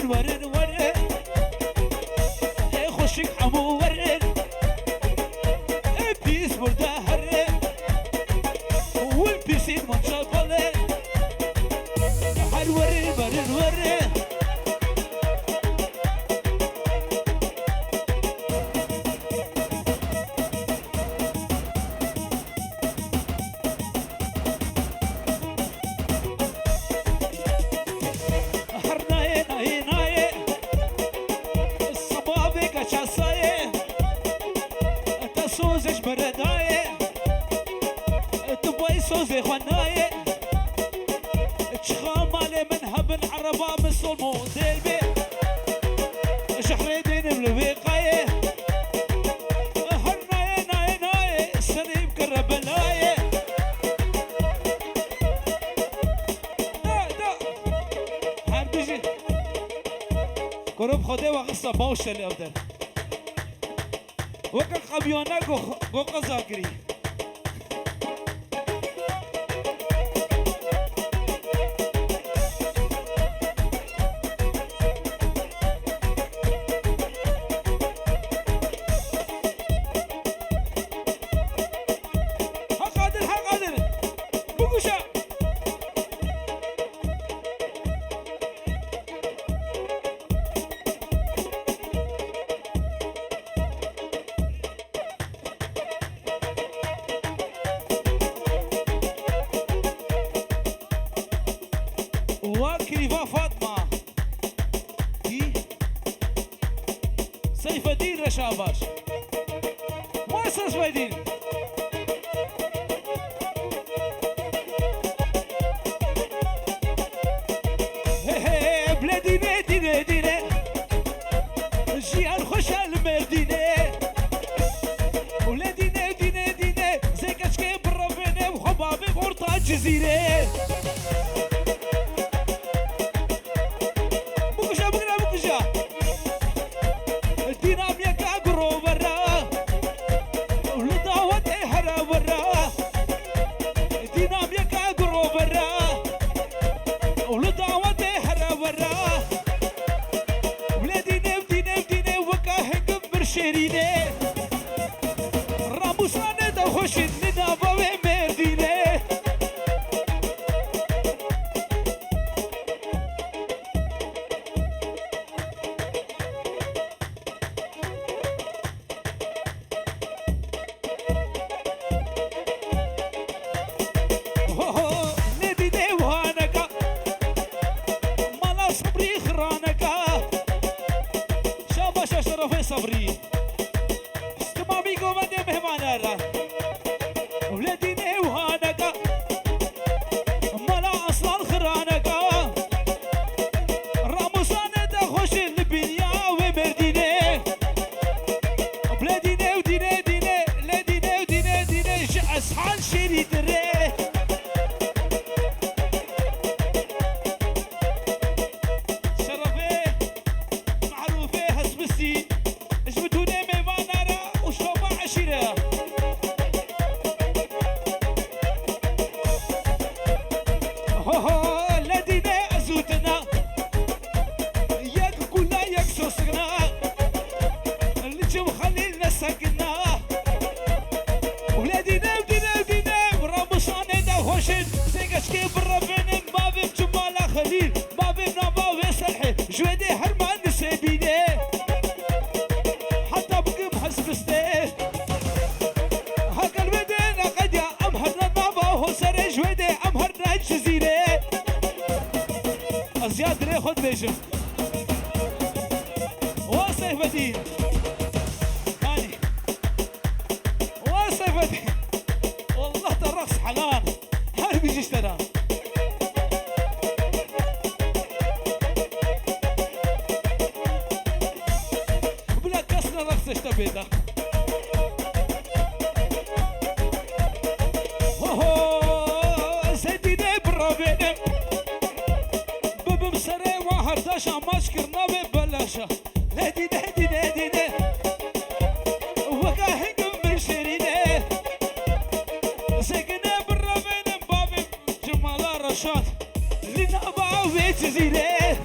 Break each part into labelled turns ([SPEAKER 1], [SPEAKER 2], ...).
[SPEAKER 1] ورن ورن خوشك حمو ورن بيس برده هرن والبيسين منشغله هر ورن ورن ورن سوزش بردايه تبوي سوزي خنايه تشخامالي من هبن عربا بالصلمو ديلبي شحريدين بالوقايه هرنايه نايه نايه سريب كربلايه دا هم بيجي قرب خده وقصة باوش اللي افضل وكا قبيونا گو قضا کری ها قادر بگوشا وكريفا فاطمة دي سيف الدين رشاباش مؤسس سيف الدين بلادي ديني ديني جيان خوش المدينة ولادي ديني ديني زي كشكي بالربينة وخبابي بورطة الجزيرة شيرينه راموسانه دا خوشين ننابا ومردينه ندينه وهانكا مالا صبري خرانكا شاباش شرف صبري ولاديني وهانكا ملا اصلا خرانكا راموسانه دا خوش البنيا ومرديني بلاديني وديني ديني لاديني وديني ديني اصحان شيري دري شرفي معروفه هسبسي اجبتوني ميمانارا وشوما عشيره لدينا أزوتنا ياك كلنا ياك سوسنا اللي جم خليلنا ساكنا ولادينا ودينا براموساني دا خوشين سيقاش كيف الربين بابي بجمالا خليل بابي بنابا ويسلحي جويدي هرمان نسيبيني حتى بقيم حسبستي هاك الودين قد يا أمهرنا نابا وهو سري جويدي أمهرنا الجزيرة زياد ري خد بيجم وسيف الدين هاني وسيف الدين والله الرقص حلال هاي بيجي اشترى بلا كسر الرقص اشتبيته زيديني بالربيع ببمسري وهرداشا ماشكرنا ببلاشا هديني وقاهن من شيريني سكني بالربيع بابي جمال رشاد لنا باوي جزيري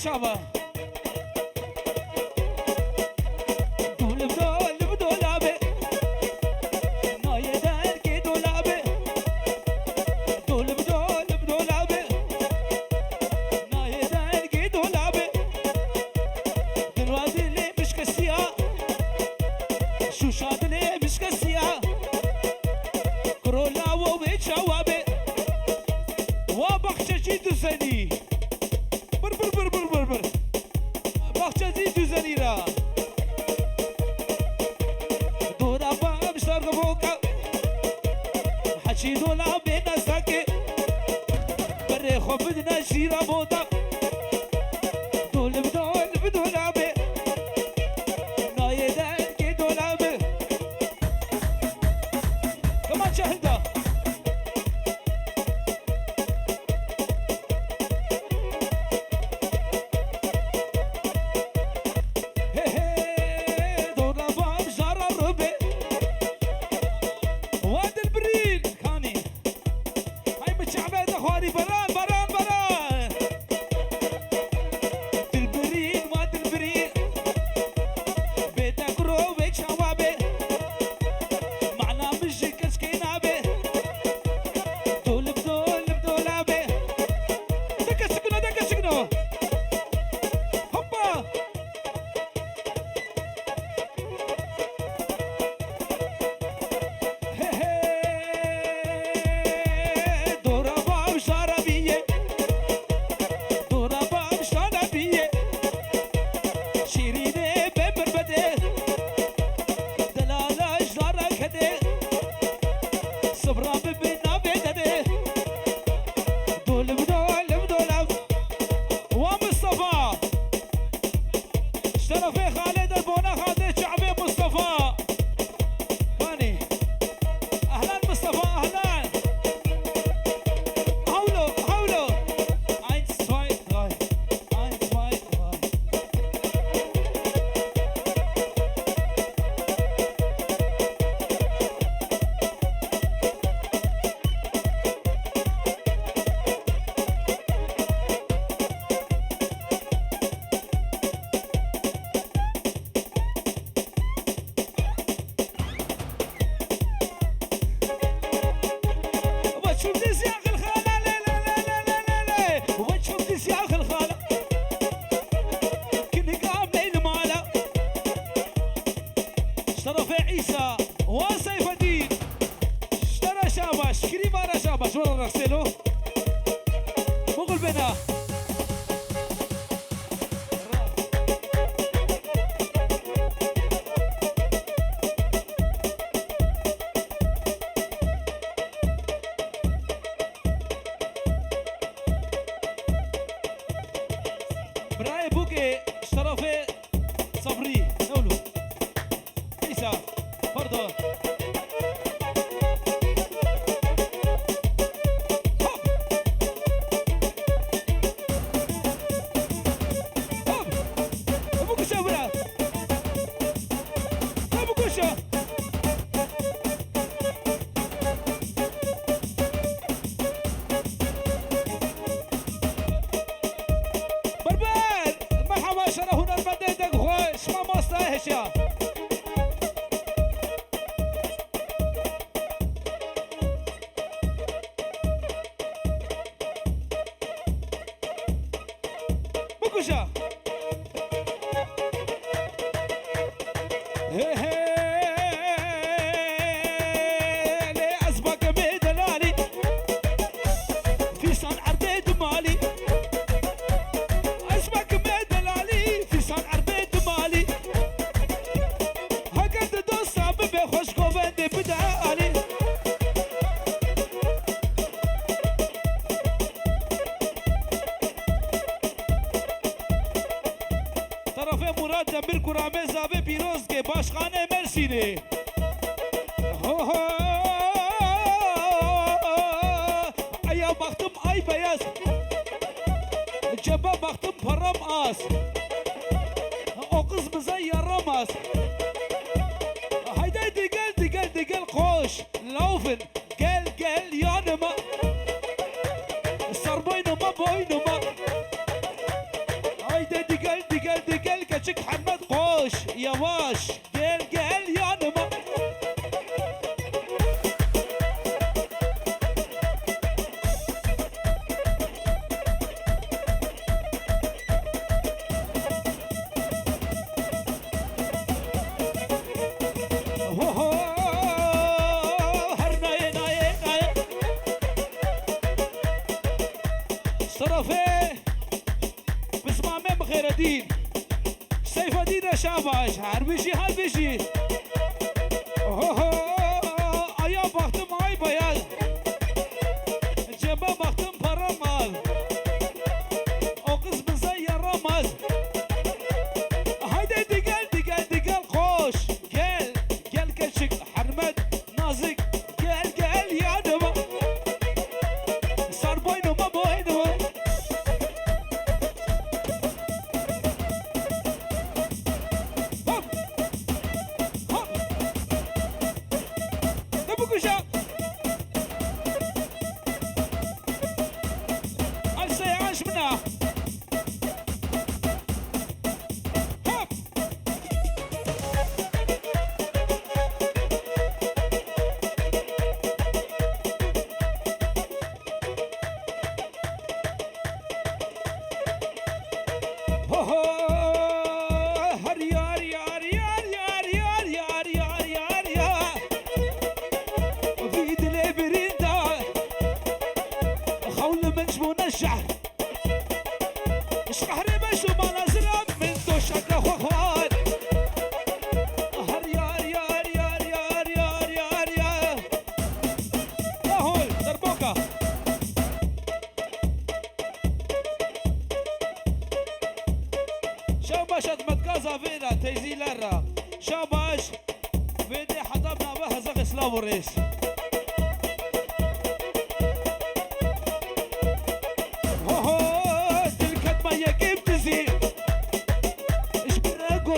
[SPEAKER 1] شابه عيسى وسيف الدين اشترى شابش كريمة شابش والله رغسلو مغل بنا براي بوكي اشترى صبري نولو عيسى فرضا بكوشا لي أسبق بدلالي في صن عربيد مالي أسبق بدلالي في صن عربيد مالي هكذا دوسا ببي خوش قوبندي بدعالي طرف مراد دمیر کرامه زابه پیروز که باشخانه مرسینه ایا baktım ay beyaz cebe baktım param az o kız bize yaramaz haydi gel koş laufen gel yanıma sar boynuma haydi gel küçük Hamad koş yavaş gel yanıma her naye صرفه بسمامه بخير الدين سيف الدين شاباش هربشي ايا baktım ay beyaz cebe baktım param az o kız bize yaramaz haydi gel koş gel küçük Hamad nazik gel yanıma sar boynuma بكوشا عسى عاش منها هب هر يار في دلي بريندا خول منجمون الشعر شهري مشو ما نزرم من دو شكا خوخوان هر يار هول دربوكا شاباش متكازا فينا تيزي لرا شاباش فيدي حضبنا بها زغ سلاف الرئيس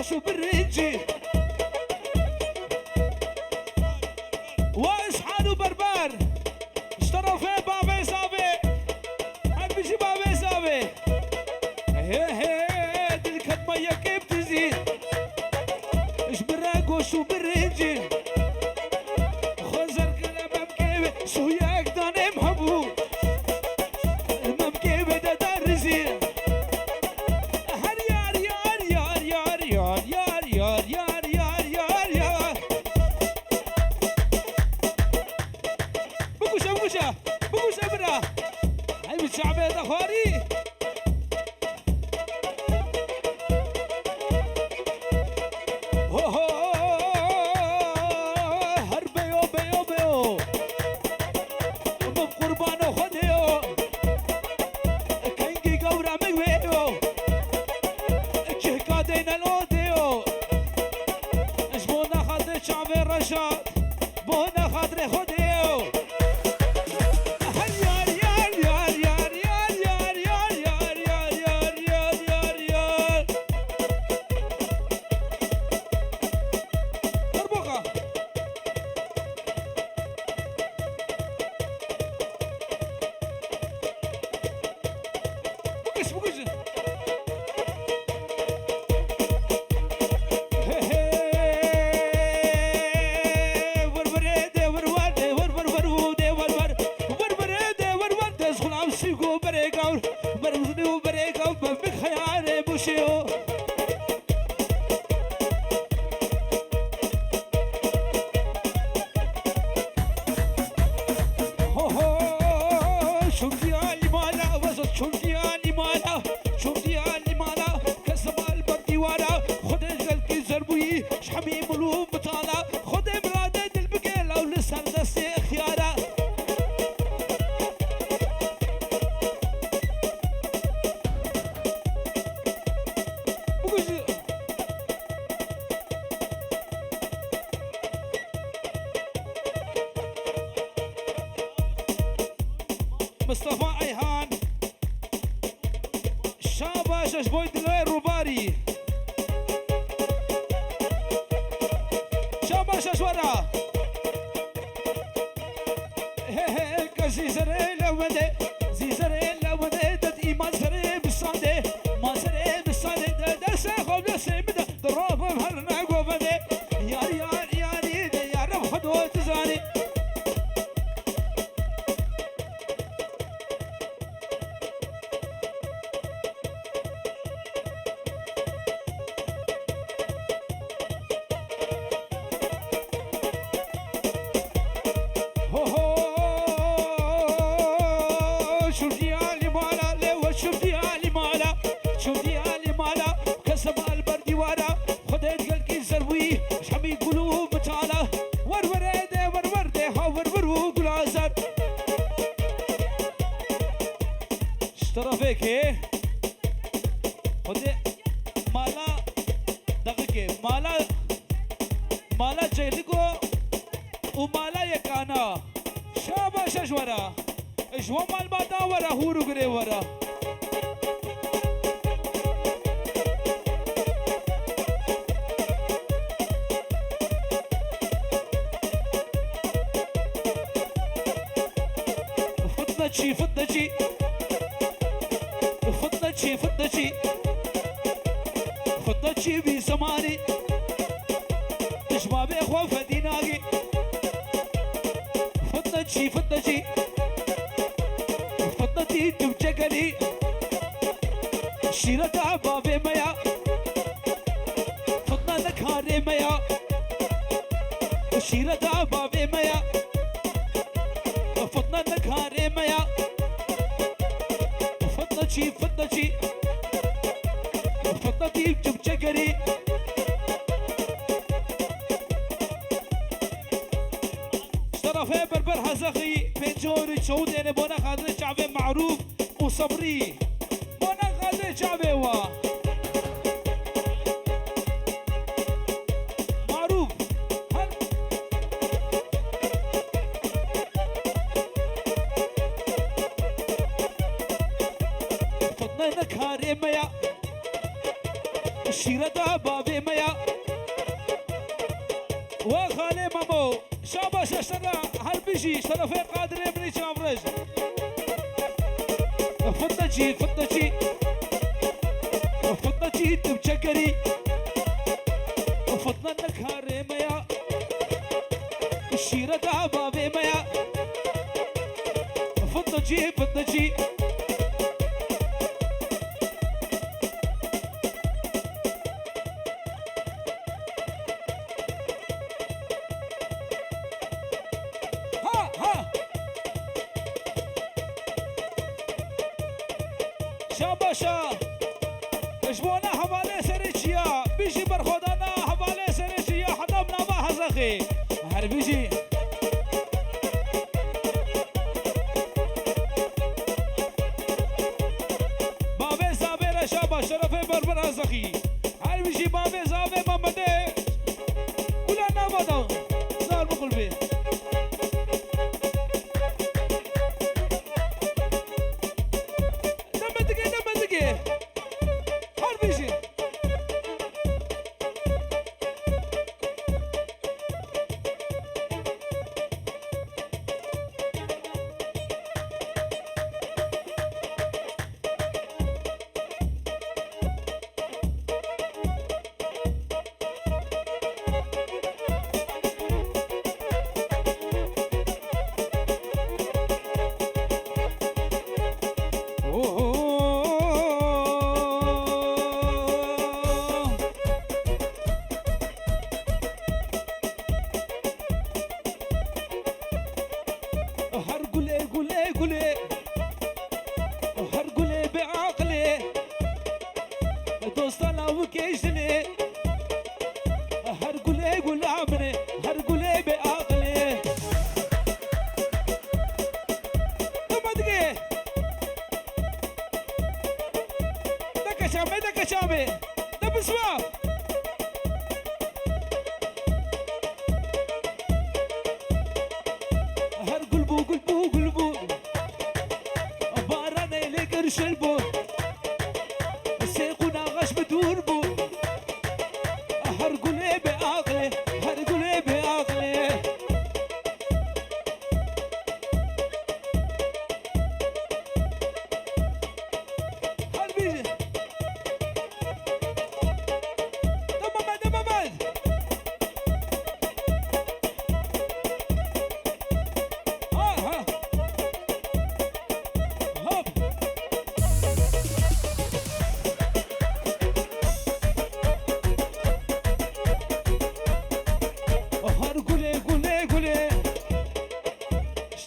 [SPEAKER 1] شو بالرنجي واسحان وبربر اشتروا في بابي صابي حبيشي بابي صابي هي دلك المية كيف تزيد اش براقو شو بالرنجي خزر كلام كيف شو يقدر محبوب ممكن بدا درزي چاوی رشاد بونه خاطر خودیو یار یار یار یار یار یار یار یار یار یار یار یار یار دربوقا بقش بقش حبيب قلوب بطالة خد برادة البقيلة ولسان دستي خيارة مصطفى ايهان شاباش اشبوي دلوي روباري شاشورا زيزري لوده زيزري لوده دد ايمان سري بسانده ما سري بسانده درس خوب درسي بده دروب هرنا قوفده يار يار ياري ده يار خدو تزاني طرفك خدي مالا دقيقة مالا جيلكو ومالا يكانا شاباش اشورا اشوا مال بادا ورا هورو غري ورا فضلتشي فضلتشي فضلتشي فضلتشي بزماني تشبابي اخوة فديناقي فضلتشي فضلتي تبجقلي شيرة بابي ميا فضل لك هاري ميا شيرة بابي ميا فضل لك هاري ميا فضلتشي فضلتي تبجقلي طرفي بربر هزخي بنجوري شهود بونا خاطر شعبي معروف وصبري بونا خاطر شعبي معروف فضنا نكاري ميا شيرة بابي ميا وخالي مامو شاباش اشترى هالبيجي شرفي قادر يبني شامرج فضلتي تبجقري فضل لك هاري ميا الشيرة بابي ميا فضلتي شاباشا اجبونا حوالي سريتشيا بيجي برخودانا حوالي سريتشيا حضبنا ما حزخي هر بيجي بابي زابير شابا شرفي بربر حزخي هر بيجي بابي زابي مامده ولا نابدا شابي لما دقي هربيجي شابي لبس واو هر قلبو باراني لك رشلبو سيقونا غش بدوربو هر قلبي عقلي هر قلبي عقلي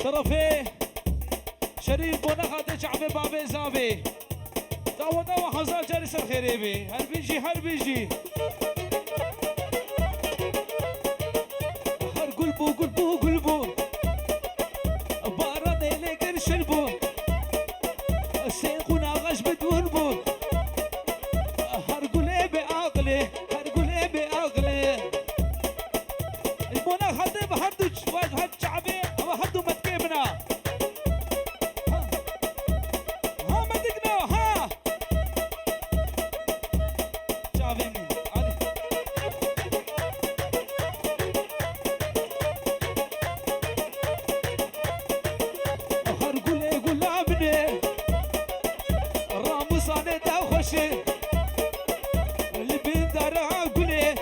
[SPEAKER 1] طرفي شريف ونخد شعبي بابي زابي داودا وحزال جالس الخريبي هل بيجي هر قلبو باراني لقر شلبو سيقونا غش بدوربو هر قلبي عقلي المنخد بهردو هد شعبي وهردو متكبنا ها مدقنا ها شعبي من علي هر قول ابني راموس انا دا خوشي اللي بين دارها قولي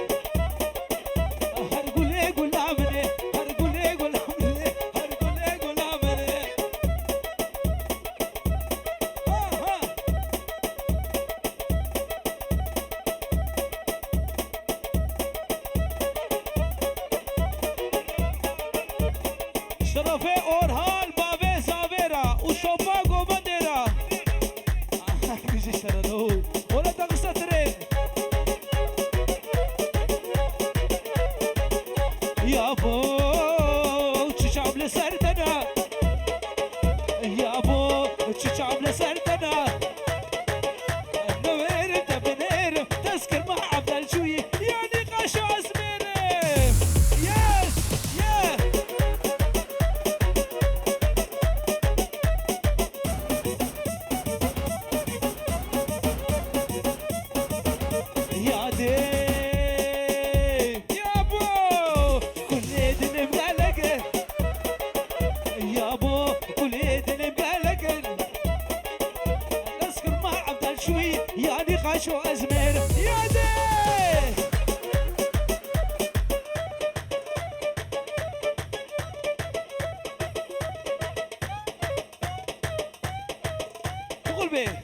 [SPEAKER 1] شرفه اورهان بابه زاویرا و شوپا گوبندرا بیشی شرنو ولا تقصترين يا بو تشعب لسردنا يا بو تشعب لسردنا نوير تبنير تذكر مع عبد الشوي يعني قاشو اسمير يس يا يا دي يا بو كل ايدن بقلق يا بو كل ايدن بقلق نذكر مع عبد الشوي يعني قاشو ازمير يا دي قلبي